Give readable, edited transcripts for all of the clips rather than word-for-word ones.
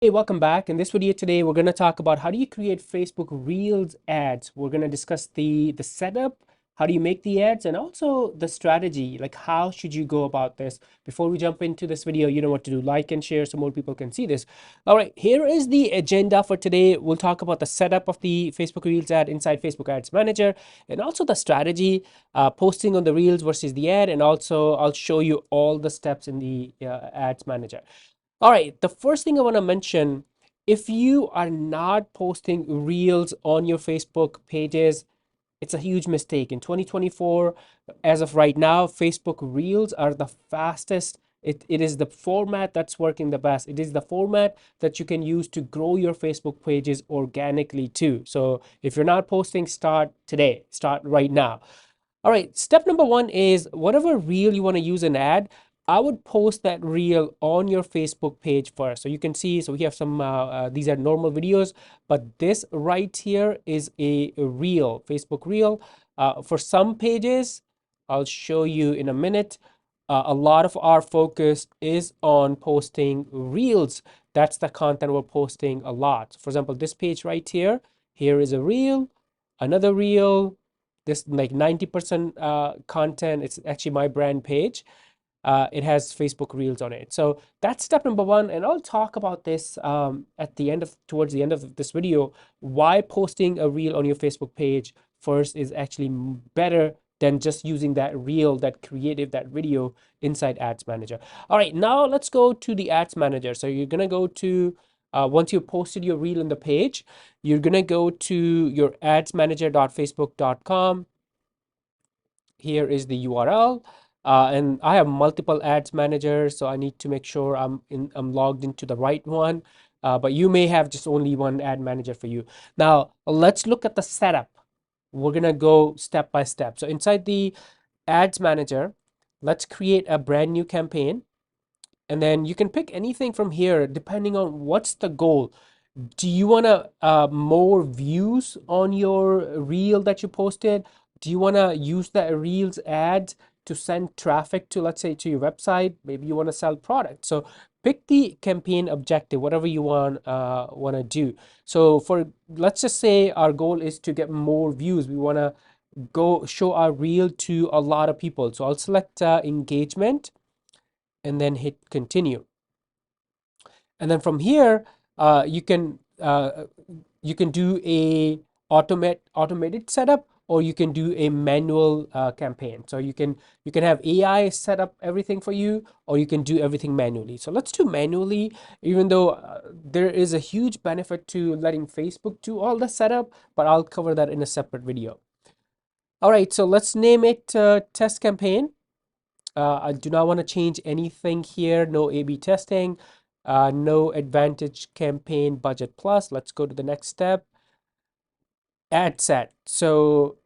Hey, welcome back. In this video today, we're going to talk about how do you create Facebook Reels ads. We're going to discuss the setup, how do you make the ads, and also the strategy, like how should you go about this. Before we jump into this video, you know what to do. Like and share so more people can see this. All right, here is the agenda for today. We'll talk about the setup of the Facebook Reels ad inside Facebook Ads Manager, and also the strategy, posting on the Reels versus the ad, and also I'll show you all the steps in the Ads Manager. All right, the first thing I want to mention, if you are not posting reels on your Facebook pages, it's a huge mistake. In 2024, as of right now, Facebook Reels are the fastest. It is the format that's working the best. It is the format that you can use to grow your Facebook pages organically too. So if you're not posting, start today. Start right now. All right, step number one is whatever reel you want to use an ad, I would post that reel on your Facebook page first. So you can see, so we have some, these are normal videos, but this right here is a reel, Facebook reel. For some pages, I'll show you in a minute. A lot of our focus is on posting reels. That's the content we're posting a lot. For example, this page right here, here is a reel, another reel, this like 90% content. It's actually my brand page. It has Facebook Reels on it. So that's step number one. And I'll talk about this at the end of, towards the end of this video, why posting a reel on your Facebook page first is actually better than just using that reel, that creative, that video inside Ads Manager. All right, now let's go to the Ads Manager. So you're gonna go to, once you posted your reel on the page, you're gonna go to your adsmanager.facebook.com. Here is the URL. And I have multiple ads managers, so I need to make sure I'm logged into the right one. But you may have just only one ad manager for you. Now let's look at the setup. We're gonna go step by step. So inside the ads manager, let's create a brand new campaign. And then you can pick anything from here depending on what's the goal. Do you want to more views on your reel that you posted? Do you want to use that reels ad to send traffic to, let's say, to your website? Maybe you want to sell products. So pick the campaign objective, whatever you want to do. So for, let's just say our goal is to get more views. We want to go show our reel to a lot of people. So I'll select engagement and then hit continue. And then from here, you can do a automated setup, or you can do a manual campaign. So you can have AI set up everything for you, or you can do everything manually. So let's do manually, even though there is a huge benefit to letting Facebook do all the setup, but I'll cover that in a separate video. All right, so let's name it test campaign. I do not want to change anything here. No A/B testing, no Advantage campaign budget plus. Let's go to the next step. Ad set. So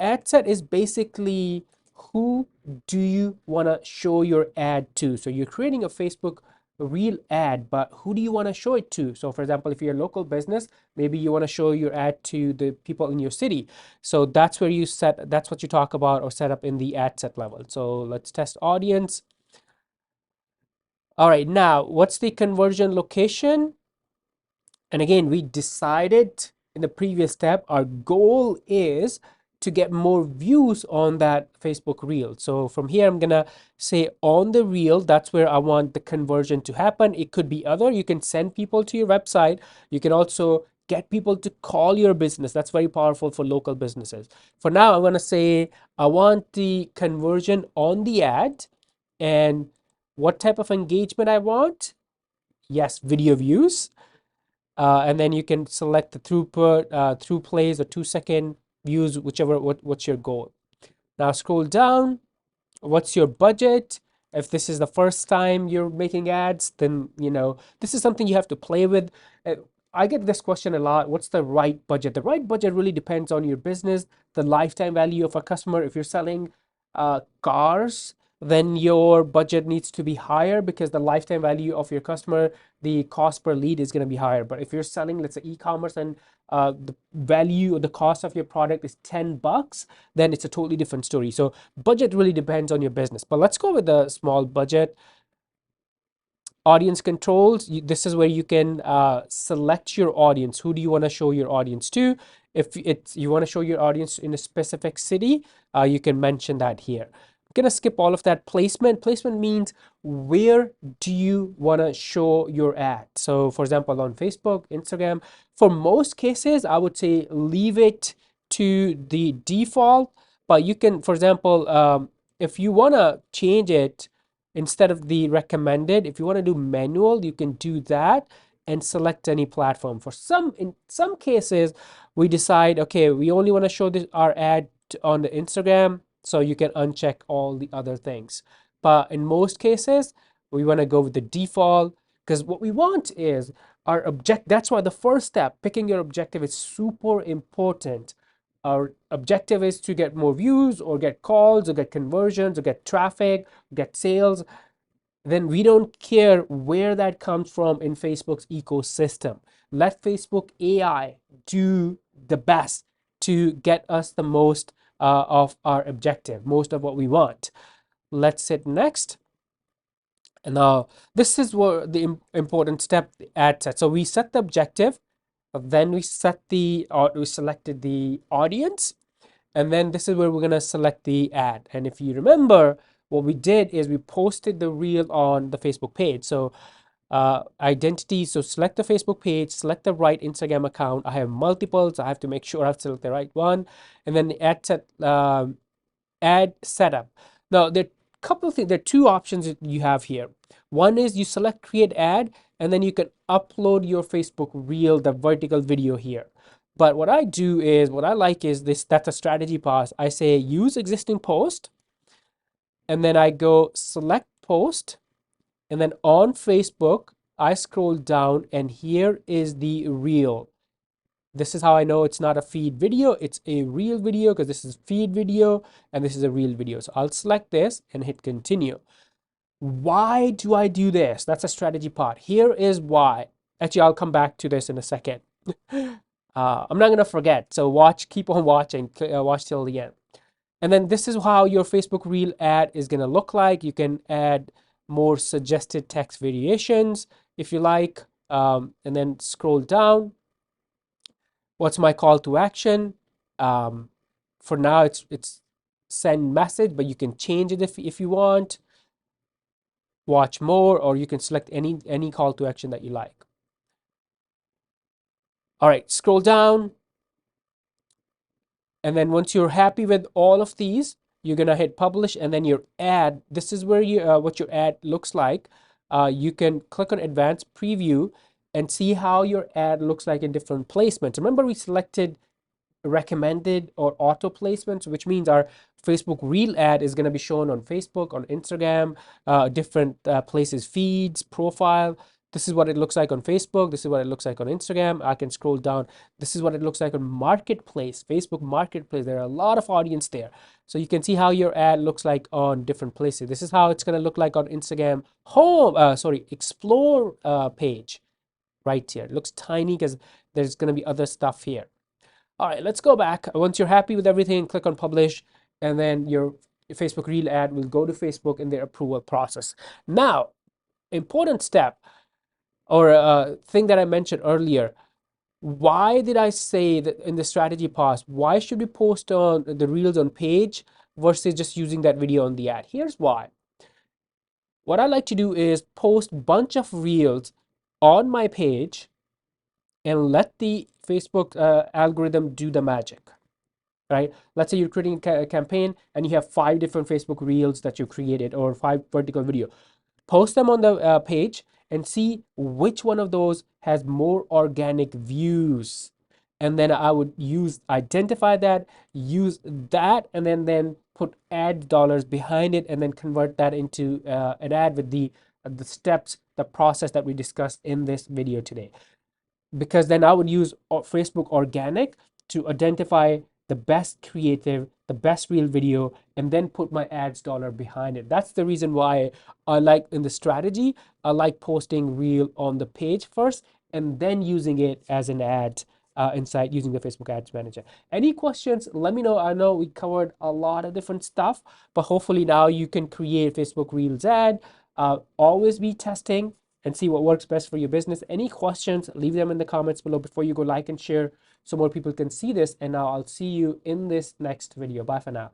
ad set is basically who do you want to show your ad to? So you're creating a Facebook real ad, but who do you want to show it to? So for example, if you're a local business, maybe you want to show your ad to the people in your city. So that's where you set, that's what you talk about or set up in the ad set level. So let's test audience. All right, now what's the conversion location? And again, we decided in the previous step, our goal is to get more views on that Facebook reel. So from here, I'm gonna say on the reel, that's where I want the conversion to happen. It could be other, you can send people to your website. You can also get people to call your business. That's very powerful for local businesses. For now, I'm gonna say, I want the conversion on the ad, and what type of engagement I want. Yes, video views. And then you can select the throughput, through plays or 2 second views, whichever, what's your goal. Now scroll down. What's your budget? If this is the first time you're making ads, then you know this is something you have to play with. I get this question a lot. What's the right budget? The right budget really depends on your business, the lifetime value of a customer. If you're selling cars, then your budget needs to be higher because the lifetime value of your customer, the cost per lead is going to be higher. But if you're selling, let's say, e-commerce, and the value or the cost of your product is $10, then it's a totally different story. So budget really depends on your business. But let's go with a small budget. audience controls, this is where you can select your audience. Who do you want to show your audience to? If it's you want to show your audience in a specific city, you can mention that here. I'm gonna skip all of that. Placement means where do you want to show your ad. So for example, on Facebook, Instagram, for most cases, I would say leave it to the default, but you can, for example, if you want to change it, instead of the recommended, if you want to do manual, you can do that and select any platform. In some cases, we decide, okay, we only want to show our ad on the Instagram, so you can uncheck all the other things. But in most cases, we want to go with the default, because what we want is our object. That's why the first step, picking your objective, is super important. Our objective is to get more views or get calls or get conversions or get traffic, get sales. Then we don't care where that comes from in Facebook's ecosystem. Let Facebook AI do the best to get us the most of our objective, most of what we want. Let's hit next. And now this is what the important step, the ad set. So we set the objective, then we selected the audience, and then this is where we're gonna select the ad. And if you remember, what we did is we posted the reel on the Facebook page. So identity, so select the Facebook page, select the right Instagram account. I have multiples, I have to make sure I select the right one. And then the ad setup. Now there are a couple of things, there are two options that you have here. One is you select create ad, and then you can upload your Facebook reel, the vertical video here. But what I do is, what I like is this, that's a strategy pass. I say use existing post, and then I go select post, and then on Facebook, I scroll down, and here is the reel. This is how I know it's not a feed video, it's a real video, because this is feed video and this is a real video. So I'll select this and hit continue. Why do I do this? That's a strategy part. Here is why. Actually, I'll come back to this in a second. I'm not gonna forget, so keep on watching, watch till the end. And then this is how your Facebook reel ad is gonna look like. You can add more suggested text variations if you like, and then scroll down. What's my call to action? For now, it's send message, but you can change it if you want. Watch more, or you can select any call to action that you like. All right, scroll down. And then once you're happy with all of these, you're gonna hit publish, and then your ad, this is where what your ad looks like. You can click on advanced preview and see how your ad looks like in different placements. Remember, we selected recommended or auto placements, which means our Facebook reel ad is going to be shown on Facebook, on Instagram, different places, feeds, profile. This is what it looks like on Facebook. This is what it looks like on Instagram. I can scroll down. This is what it looks like on Marketplace, Facebook Marketplace. There are a lot of audience there. So you can see how your ad looks like on different places. This is how it's going to look like on Instagram Explore page right here. It looks tiny because there's going to be other stuff here. All right, let's go back. Once you're happy with everything, click on publish, and then your Facebook reel ad will go to Facebook in their approval process. Now, important step, or thing that I mentioned earlier. Why did I say that in the strategy pass, why should we post on the reels on page versus just using that video on the ad? Here's why. What I like to do is post bunch of reels on my page and let the Facebook algorithm do the magic, right? Let's say you're creating a campaign and you have 5 different Facebook reels that you created, or 5 vertical video. Post them on the page and see which one of those has more organic views. And then I would identify that, use that, and then put ad dollars behind it, and then convert that into an ad with the steps, the process that we discussed in this video today. Because then I would use Facebook organic to identify the best creative, the best reel video, and then put my ads dollar behind it. That's the reason why I like, in the strategy, I like posting reel on the page first and then using it as an ad inside using the Facebook Ads Manager. Any questions, let me know. I know we covered a lot of different stuff, but hopefully now you can create Facebook Reels ad. Always be testing. and see what works best for your business. Any questions, leave them in the comments below. Before you go, like and share so more people can see this. And now I'll see you in this next video. Bye for now.